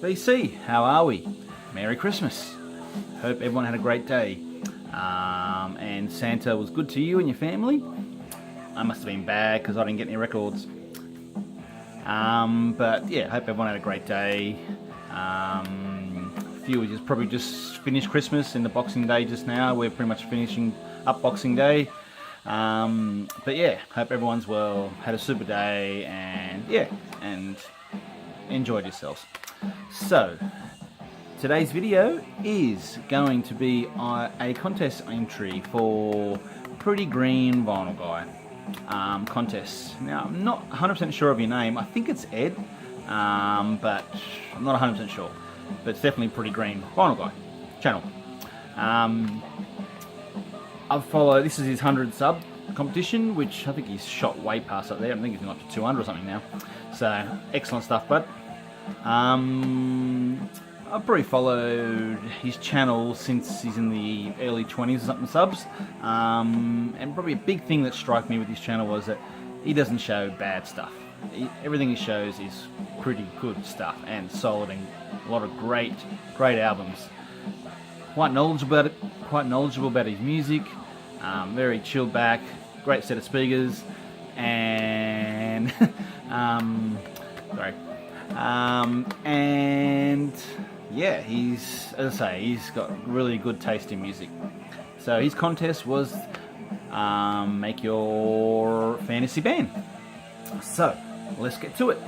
BC, how are we? Merry Christmas. Hope everyone had a great day. And Santa was good to you and your family. I must have been bad because I didn't get any records. But yeah, hope everyone had a great day. A few just probably just finished Christmas and the Boxing Day just now. We're pretty much finishing up Boxing Day. But yeah, hope everyone's well, had a super day, and yeah, and enjoyed yourselves. So, today's video is going to be a contest entry for Pretty Green Vinyl Guy contest. Now, I'm not 100% sure of your name. I think it's Ed, but I'm not 100% sure. But it's definitely Pretty Green Vinyl Guy channel. I've followed, this is his 100 sub competition, which I think he's shot way past up there. I think he's got to 200 or something now. So, excellent stuff, bud. I've probably followed his channel since he's in the early 20s or something subs. And probably a big thing that struck me with his channel was that he doesn't show bad stuff. Everything he shows is pretty good stuff and solid, and a lot of great albums. Quite knowledgeable about his music. Very chilled back, great set of speakers, and and yeah, as I say, he's got really good taste in music. So his contest was make your fantasy band. So let's get to it.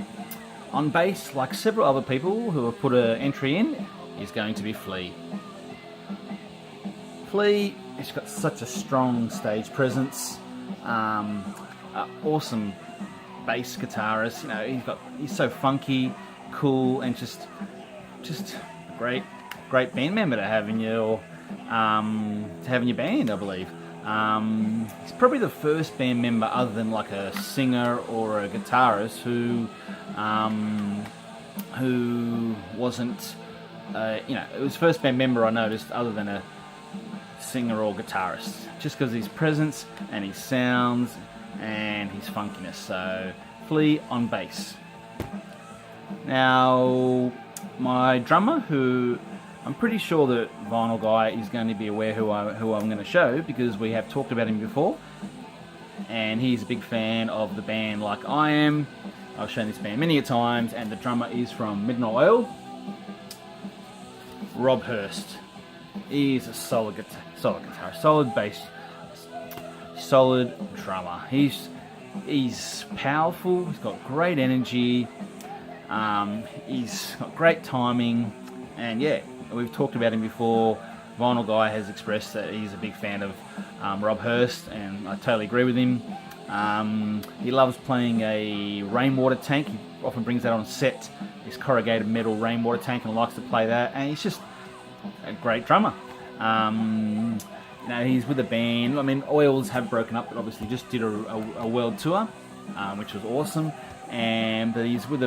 On bass, like several other people who have put an entry in, is going to be Flea. Flea, he's got such a strong stage presence, awesome bass guitarist. You know, he's so funky, cool, and just a great band member to have in your band, I believe. He's probably the first band member, other than like a singer or a guitarist, who wasn't, it was first band member I noticed, other than a singer or guitarist, just because of his presence and his sounds and his funkiness. So Flea on bass. Now my drummer, who I'm pretty sure that Vinyl Guy is going to be aware who I'm going to show, because we have talked about him before, and he's a big fan of the band like I am. I've shown this band many a times, and the drummer is from Midnight Oil, Rob Hurst. He's a solid guitar, solid bass, solid drummer. He's powerful. He's got great energy. He's got great timing, and yeah, we've talked about him before. Vinyl Guy has expressed that he's a big fan of Rob Hurst, and I totally agree with him. He loves playing a rainwater tank. He often brings that on set, this corrugated metal rainwater tank, and likes to play that, and he's just a great drummer. He's with a band. I mean, Oils have broken up, but obviously just did a world tour, which was awesome. But he's with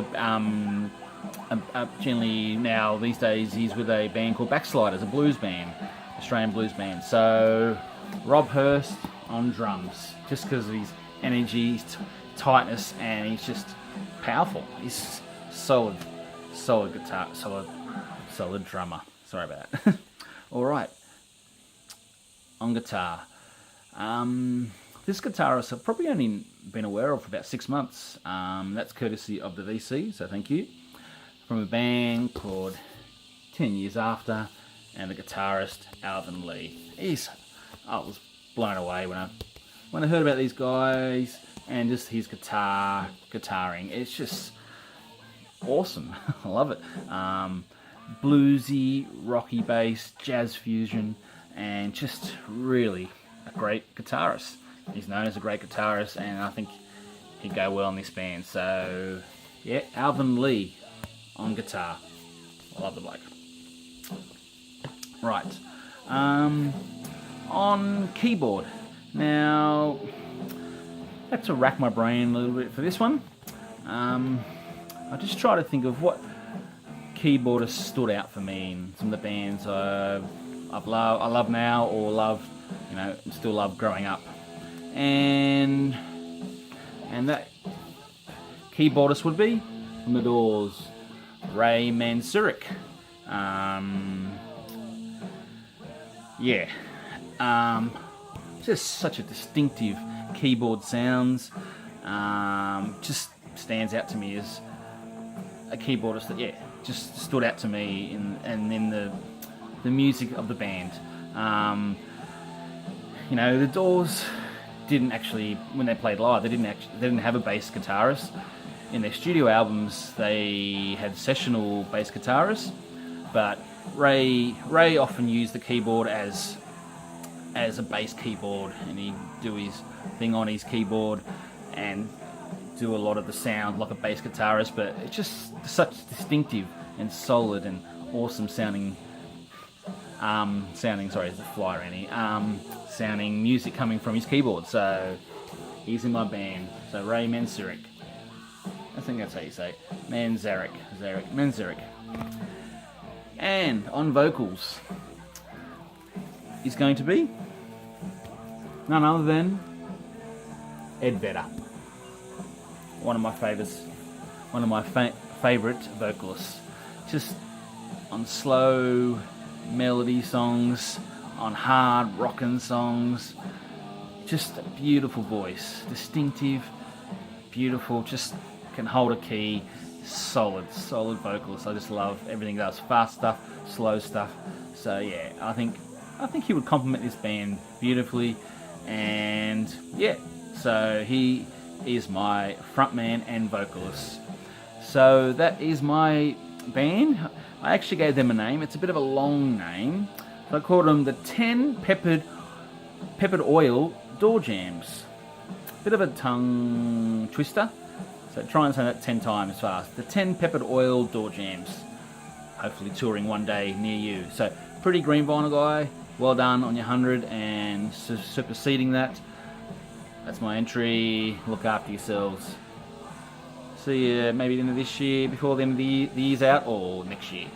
generally now these days he's with a band called Backsliders, a blues band, Australian blues band. So Rob Hurst on drums, just because of his energy, his tightness, and he's just powerful. He's solid guitar, solid drummer. Sorry about that. All right. On guitar, this guitarist I've probably only been aware of for about 6 months. That's courtesy of the VC, so thank you. From a band called 10 Years After, and the guitarist Alvin Lee. I was blown away when I heard about these guys, and just his guitaring. It's just awesome. I love it. Bluesy, rocky bass, jazz fusion, and just really a great guitarist. He's known as a great guitarist, and I think he'd go well in this band. So yeah, Alvin Lee on guitar. I love the bloke. Right. On keyboard. Now, I had to rack my brain a little bit for this one. I just try to think of what keyboardists stood out for me in some of the bands I love now, or still love growing up, and that keyboardist would be from The Doors, Ray Manzarek. Yeah, just such a distinctive keyboard sounds. Just stands out to me as a keyboardist that, just stood out to me in the music of the band. The Doors didn't actually, when they played live, they didn't have a bass guitarist. In their studio albums, they had sessional bass guitarists, but Ray often used the keyboard as a bass keyboard, and he'd do his thing on his keyboard and do a lot of the sound like a bass guitarist, but it's just such distinctive and solid and awesome sounding sounding music coming from his keyboard. So he's in my band. So Ray Manzarek. I think that's how you say it. Manzarek. And on vocals is going to be none other than Ed Vedder. One of my favourite vocalists. Just on slow melody songs, on hard rockin' songs. Just a beautiful voice, distinctive, beautiful, just can hold a key, solid vocalist. I just love everything he does, fast stuff, slow stuff. So yeah, I think he would complement this band beautifully, and so he is my frontman and vocalist. So that is my band. I actually gave them a name. It's a bit of a long name. So I called them the 10 Peppered Oil Door Jams. Bit of a tongue twister. So try and say that 10 times fast. The 10 Peppered Oil Door Jams. Hopefully touring one day near you. So pretty green vinyl guy. Well done on your 100 and superseding that. That's my entry. Look after yourselves. See you maybe the end of this year, before the end of the year's out, or next year.